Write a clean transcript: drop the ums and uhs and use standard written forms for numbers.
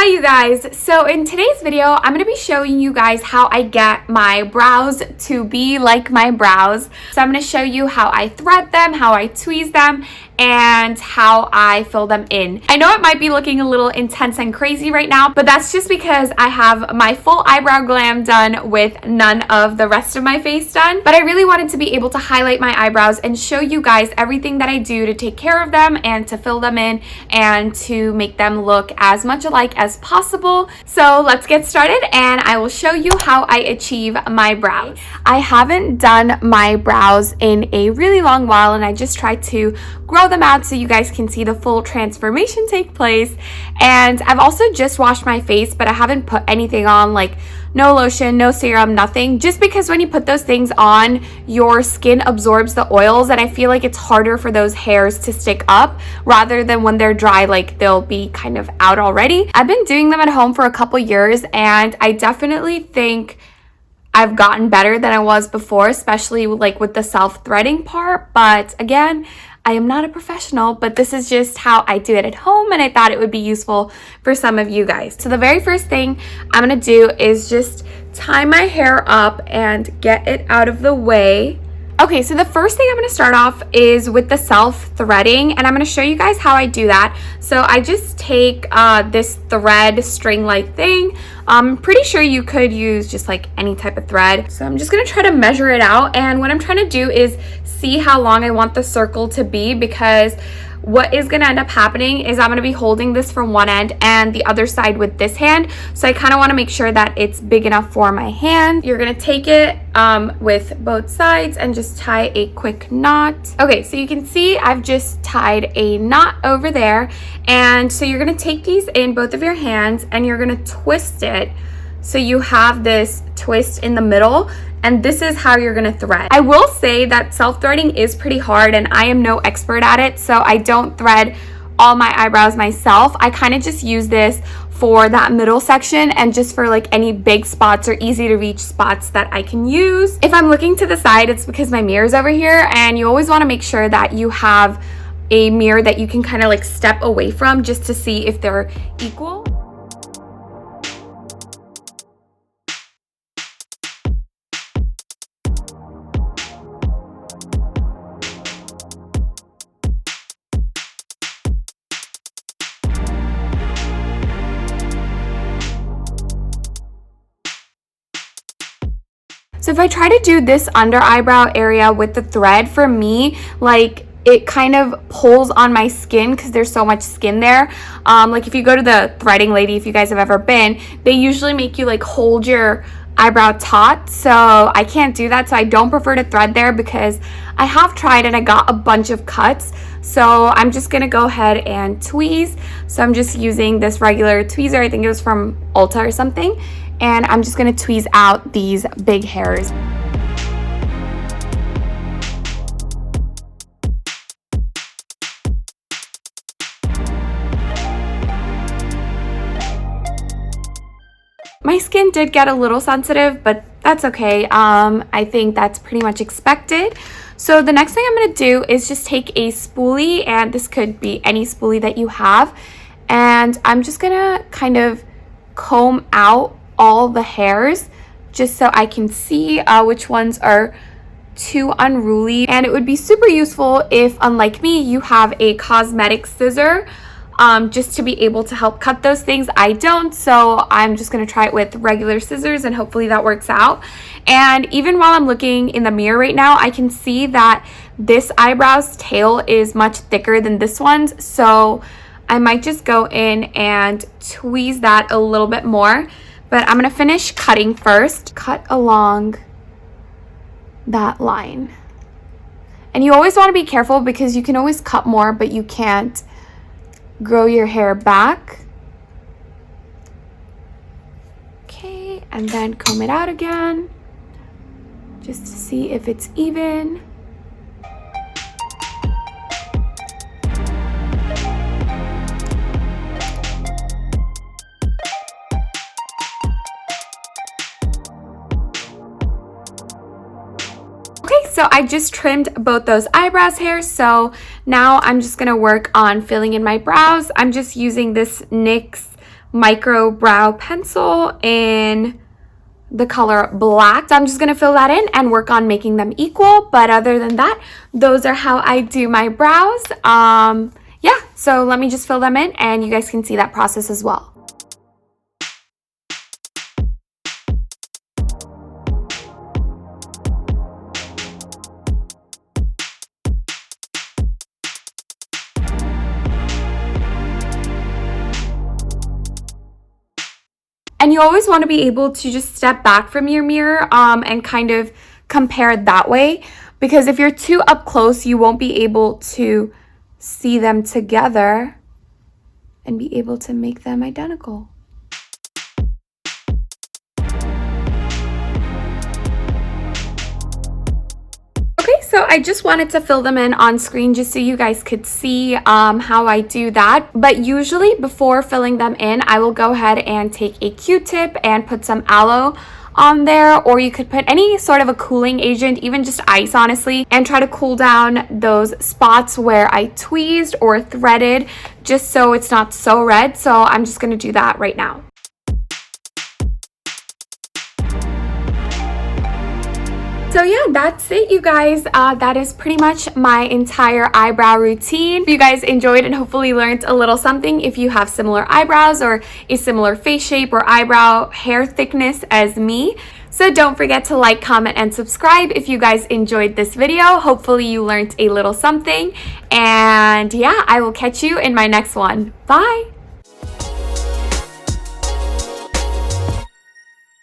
Hi you guys, so in today's video I'm going to be showing you guys how I get my brows to be like my brows. So I'm going to show you how I thread them, how I tweeze them, and how I fill them in. I know it might be looking a little intense and crazy right now, but that's just because I have my full eyebrow glam done with none of the rest of my face done. But I really wanted to be able to highlight my eyebrows and show you guys everything that I do to take care of them and to fill them in and to make them look as much alike as possible. So let's get started and I will show you how I achieve my brows. I haven't done my brows in a really long while and I just tried to grow them out so you guys can see the full transformation take place. And I've also just washed my face, but I haven't put anything on, like no lotion, no serum, nothing, just because when you put those things on, your skin absorbs the oils and I feel like it's harder for those hairs to stick up rather than when they're dry, like they'll be kind of out already. I've been doing them at home for a couple years and I definitely think I've gotten better than I was before, especially like with the self-threading part. But again, I am not a professional, but this is just how I do it at home and I thought it would be useful for some of you guys. So the very first thing I'm gonna do is just tie my hair up and get it out of the way. Okay, so the first thing I'm going to start off is with the self-threading, and I'm going to show you guys how I do that. So I just take this thread string-like thing. I'm pretty sure you could use just like any type of thread. So I'm just going to try to measure it out, and what I'm trying to do is see how long I want the circle to be, because what is going to end up happening is I'm going to be holding this from one end and the other side with this hand. So I kind of want to make sure that it's big enough for my hand. You're going to take it with both sides and just tie a quick knot. Okay, so you can see I've just tied a knot over there. And so you're going to take these in both of your hands and you're going to twist it. So you have this twist in the middle, and this is how you're gonna thread. I will say that self-threading is pretty hard and I am no expert at it, so I don't thread all my eyebrows myself. I kind of just use this for that middle section and just for like any big spots or easy to reach spots that I can use. If I'm looking to the side, it's because my mirror's over here, and you always wanna make sure that you have a mirror that you can kind of like step away from just to see if they're equal. So if I try to do this under eyebrow area with the thread, for me, like it kind of pulls on my skin because there's so much skin there. Like if you go to the threading lady, if you guys have ever been, they usually make you like hold your eyebrow taut. So I can't do that. So I don't prefer to thread there because I have tried and I got a bunch of cuts. So I'm just gonna go ahead and tweeze. So I'm just using this regular tweezer. I think it was from Ulta or something. And I'm just gonna tweeze out these big hairs. My skin did get a little sensitive, but that's okay. I think that's pretty much expected. So the next thing I'm gonna do is just take a spoolie, and this could be any spoolie that you have, and I'm just gonna kind of comb out all the hairs just so I can see which ones are too unruly. And it would be super useful if, unlike me, you have a cosmetic scissor just to be able to help cut those things. I don't, so I'm just going to try it with regular scissors and hopefully that works out. And even while I'm looking in the mirror right now, I can see that this eyebrow's tail is much thicker than this one's, so I might just go in and tweeze that a little bit more. But I'm going to finish cutting first. Cut along that line. And you always want to be careful because you can always cut more, but you can't grow your hair back. Okay, and then comb it out again just to see if it's even. So I just trimmed both those eyebrows hairs, so now I'm just gonna work on filling in my brows. I'm just using this NYX micro brow pencil in the color black. So I'm just gonna fill that in and work on making them equal. But other than that, those are how I do my brows. Yeah, so let me just fill them in and you guys can see that process as well. And you always want to be able to just step back from your mirror and kind of compare that way, because if you're too up close, you won't be able to see them together and be able to make them identical. Okay, so I just wanted to fill them in on screen just so you guys could see how I do that. But usually before filling them in, I will go ahead and take a Q-tip and put some aloe on there, or you could put any sort of a cooling agent, even just ice honestly, and try to cool down those spots where I tweezed or threaded, just so it's not so red. So I'm just gonna do that right now. So yeah, that's it, you guys. That is pretty much my entire eyebrow routine. If you guys enjoyed and hopefully learned a little something, if you have similar eyebrows or a similar face shape or eyebrow hair thickness as me. So don't forget to like, comment, and subscribe if you guys enjoyed this video. Hopefully you learned a little something. And yeah, I will catch you in my next one. Bye!